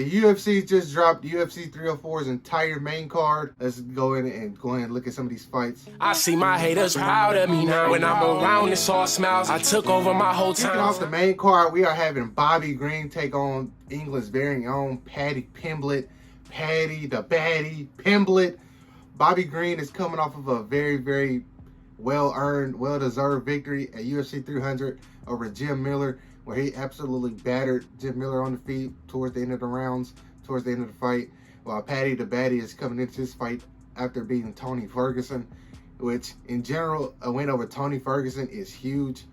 The UFC just dropped UFC 304's entire main card. Let's go in and look at some of these fights. I see my haters proud of me now. When I'm around, it's all smiles. I took over my whole time. Kicking off the main card, we are having Bobby Green take on England's very own Paddy Pimblett. Paddy the Baddie Pimblett. Bobby Green is coming off of a very, very well-earned, well-deserved victory at UFC 300 over Jim Miller, where he absolutely battered Jim Miller on the feet towards the end of the rounds, towards the end of the fight, while Paddy the Baddie is coming into this fight after beating Tony Ferguson, which in general, a win over Tony Ferguson is huge,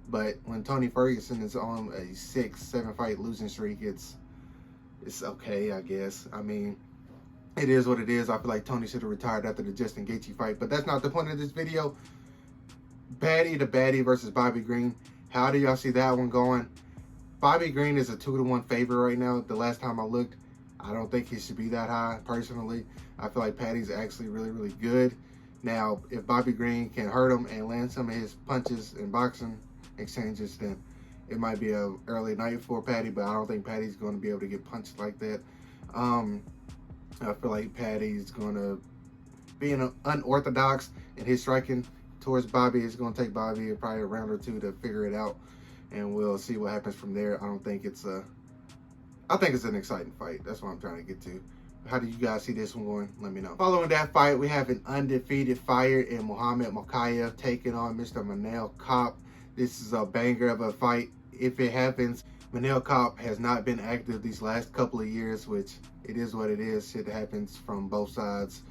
but when Tony Ferguson is on a 6-7 fight losing streak, it's okay, I guess. I mean, it is what it is. I feel like Tony should have retired after the Justin Gaethje fight, but that's not the point of this video. Paddy the Baddie versus Bobby Green. How do y'all see that one going? Bobby Green is a 2-1 favorite right now. The last time I looked, I don't think he should be that high, personally. I feel like Paddy's actually really, really good. Now, if Bobby Green can hurt him and land some of his punches and boxing exchanges, then it might be an early night for Paddy, but I don't think Paddy's going to be able to get punched like that. I feel like Paddy's going to be unorthodox in his striking towards Bobby. It's going to take Bobby probably a round or two to figure it out, and we'll see what happens from there. I think it's an exciting fight. That's what I'm trying to get to. How do you guys see this one going? Let me know. Following that fight, we have an undefeated fighter in Muhammad Mokaev taking on Mr. Manel Kape. This is a banger of a fight if it happens. Manel Kape has not been active these last couple of years, which it is what it is. Shit happens from both sides.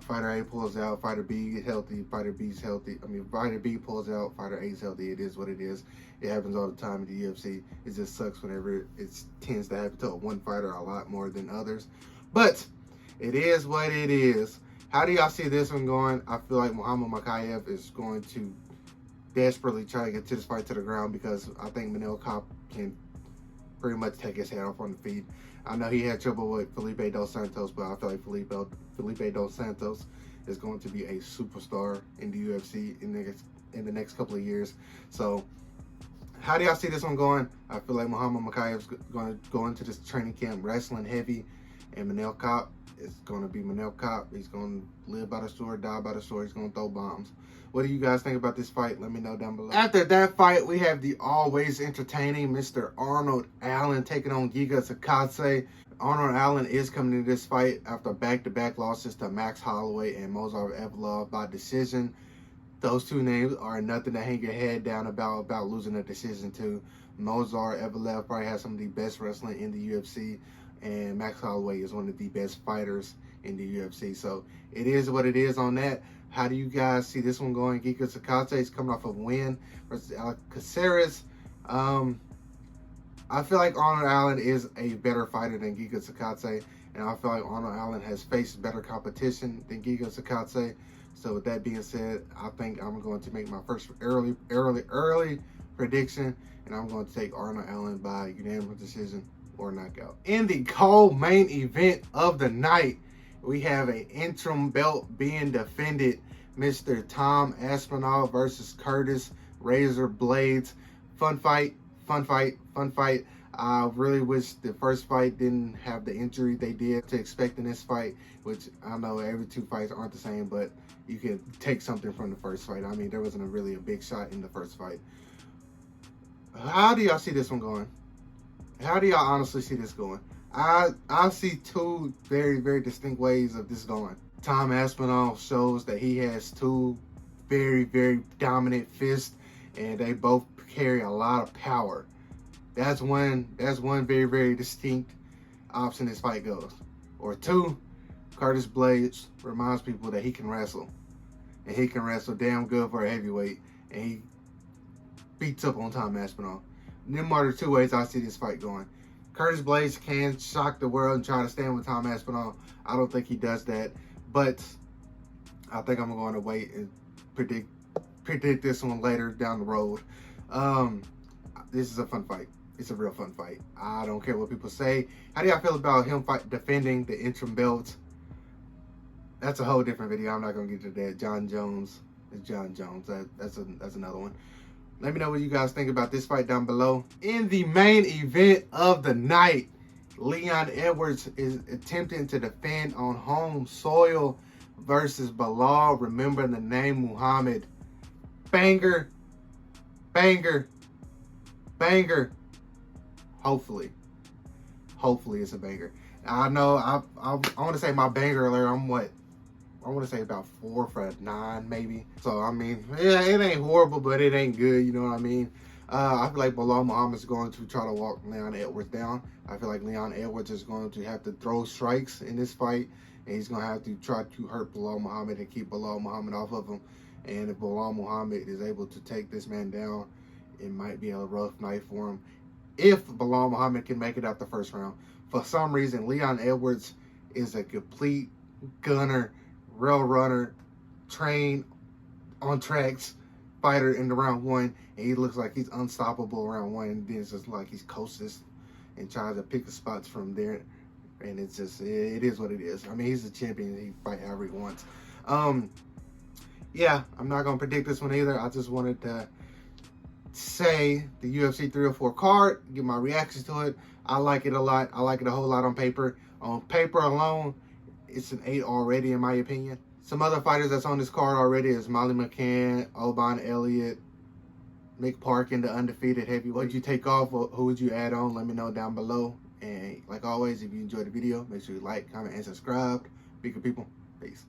Fighter A pulls out, Fighter B is healthy, Fighter B's healthy. Fighter B pulls out, Fighter A's healthy. It is what it is. It happens all the time in the UFC. It just sucks whenever it tends to happen to one fighter a lot more than others. But it is what it is. How do y'all see this one going? I feel like Muhammad Mokaev is going to desperately try to get to this fight to the ground, because I think Manel Kape can pretty much take his head off on the feet. I know he had trouble with Felipe Dos Santos, but I feel like Felipe Dos Santos is going to be a superstar in the UFC in the next couple of years. So how do y'all see this one going? I feel like Muhammad Mokaev is going to go into this training camp wrestling heavy, and Manel Kape is going to be Manel Kape. He's going to live by the sword, die by the sword. He's going to throw bombs. What do you guys think about this fight? Let me know down below. After that fight, we have the always entertaining Mr. Arnold Allen taking on Giga Chikadze. Arnold Allen is coming into this fight after back-to-back losses to Max Holloway and Movsar Evloev by decision. Those two names are nothing to hang your head down about losing a decision to. Movsar Evloev probably has some of the best wrestling in the UFC, and Max Holloway is one of the best fighters in the UFC. So it is what it is on that. How do you guys see this one going? Giga Chikadze is coming off a win versus Alex Caceres. I feel like Arnold Allen is a better fighter than Giga Chikadze, and I feel like Arnold Allen has faced better competition than Giga Chikadze. So with that being said, I think I'm going to make my first early prediction, and I'm going to take Arnold Allen by unanimous decision or knockout. In the co-main event of the night, we have an interim belt being defended. Mr. Tom Aspinall versus Curtis Razor Blades. Fun fight, fun fight, fun fight. I really wish the first fight didn't have the injury they did to expect in this fight, which I know every two fights aren't the same, but you can take something from the first fight. I mean, there wasn't really a big shot in the first fight. How do y'all see this one going? How do y'all honestly see this going? I see two very, very distinct ways of this going. Tom Aspinall shows that he has two very, very dominant fists, and they both carry a lot of power. That's one very, very distinct option this fight goes. Or two, Curtis Blades reminds people that he can wrestle. And he can wrestle damn good for a heavyweight. And he beats up on Tom Aspinall. Them are the two ways I see this fight going. Curtis Blades can shock the world and try to stand with Tom Aspinall. I don't think he does that. But I think I'm going to wait and predict this one later down the road. This is a fun fight. It's a real fun fight. I don't care what people say. How do y'all feel about him defending the interim belt? That's a whole different video. I'm not going to get to that. John Jones. It's John Jones. That's another one. Let me know what you guys think about this fight down below. In the main event of the night, Leon Edwards is attempting to defend on home soil versus Bilal. Remember the name Muhammad. Banger, banger, banger. Hopefully it's a banger. I know I want to say my banger alert. I want to say about 4 for 9 maybe. So I mean, yeah, it ain't horrible, but it ain't good. You know what I mean? I feel like Bilal Muhammad's going to try to walk Leon Edwards down. I feel like Leon Edwards is going to have to throw strikes in this fight, and he's going to have to try to hurt Bilal Muhammad and keep Bilal Muhammad off of him. And if Bilal Muhammad is able to take this man down, it might be a rough night for him. If Bilal Muhammad can make it out the first round. For some reason, Leon Edwards is a complete gunner, rail runner, trained on tracks fighter in the round 1, and he looks like he's unstoppable round 1, and then it's just like he's coasts and tries to pick the spots from there, and it's just, it is what it is. I mean, he's a champion, he fight however he wants. Yeah, I'm not gonna predict this one either. I just wanted to say the UFC 304 card, give my reactions to it. I like it a lot. I like it a whole lot on paper. On paper alone, it's an 8 already in my opinion. Some other fighters that's on this card already is Molly McCann, Oban Elliott, Mick Parkin, the undefeated heavyweight. What'd you take off? Who would you add on? Let me know down below. And like always, if you enjoyed the video, make sure you like, comment, and subscribe. Bigger people, peace.